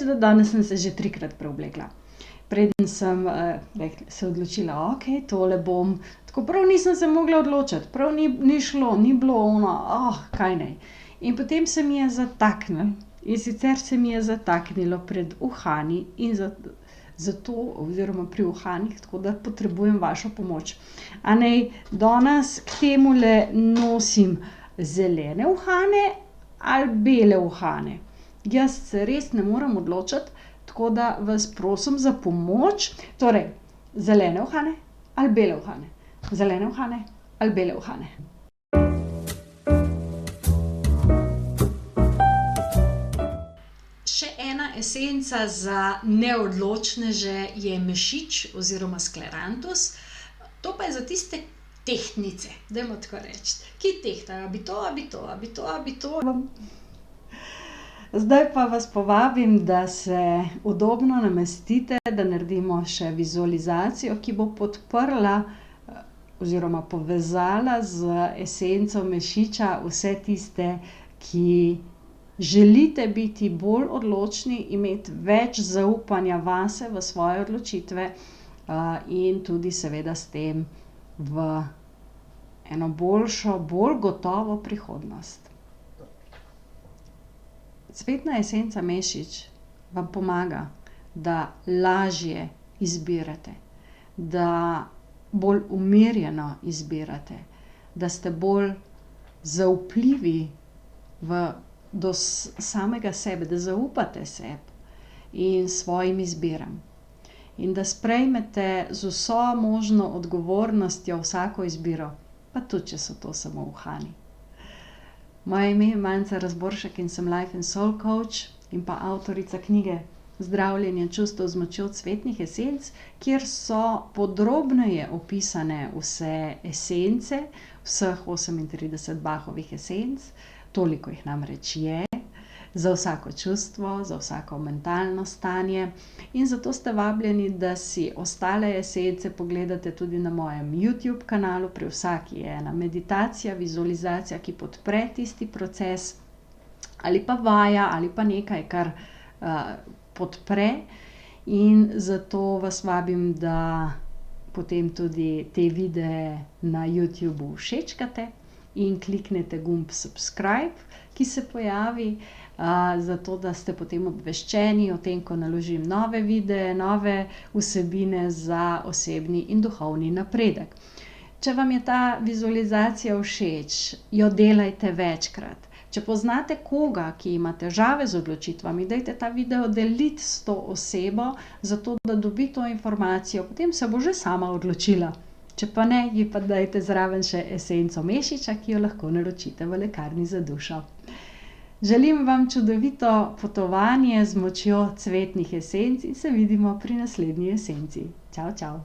reči, da danes sem se že 3-krat preoblekla. Preden sem se odločila, okej, tole bom. Tako prav nisem se mogla odločiti, prav ni šlo, ni bilo ono, kaj naj. In potem se mi je zataknilo. In sicer se mi je zataknilo pred uhani in zato oziroma pri uhanih, tako da potrebujem vašo pomoč. A naj danes k temule nosim zelene uhane ali bele uhane? Jaz se res ne morem odločiti, tako da vas prosim za pomoč. Torej, zelene uhane ali bele uhane? Zelene uhane ali bele uhane? Še ena esenca za neodločneže je mešič oziroma sklerantus. To pa je za tiste tehtnice, dajmo tako reči, ki tehtajo, a bi to, a bi to, a bi to, a bi to. Zdaj pa vas povabim, da se udobno namestite, da naredimo še vizualizacijo, ki bo podprla oziroma povezala z esenco mešiča vse tiste, ki želite biti bolj odločni, imeti več zaupanja vase, v svoje odločitve, in tudi seveda s tem v eno boljšo, bolj gotovo prihodnost. Cvetna esenca mešič vam pomaga, da lažje izbirate, da bolj umirjeno izbirate, da ste bolj zaupljivi do samega sebe, da zaupate sebi in svojim izbiram. In da sprejmete z vso možno odgovornostjo vsako izbiro, pa tudi, če so to samo uhani. Moje ime je Manca Razboršek in sem life and soul coach in pa avtorica knjige Zdravljenje čustev z močjo cvetnih esenc, kjer so podrobneje opisane vse esence, vseh 38 Bachovih esenc, toliko jih namreč je, za vsako čustvo, za vsako mentalno stanje. In zato ste vabljeni, da si ostale esence pogledate tudi na mojem YouTube kanalu. Pri vsaki je ena meditacija, vizualizacija, ki podpre tisti proces, ali pa vaja, ali pa nekaj, kar podpre. In zato vas vabim, da potem tudi te videe na YouTubu všečkate in kliknete gumb subscribe, ki se pojavi, zato da ste potem obveščeni o tem, ko naložim nove videe, nove vsebine za osebni in duhovni napredek. Če vam je ta vizualizacija všeč, jo delajte večkrat. Če poznate koga, ki ima težave z odločitvami, dajte ta video deliti s to osebo, zato da dobi to informacijo, potem se bo že sama odločila. Če pa ne, ji pa dajte zraven še esenco mešiča, ki jo lahko naročite v lekarni za dušo. Želim vam čudovito potovanje z močjo cvetnih esenc in se vidimo pri naslednji esenci. Čau, čau.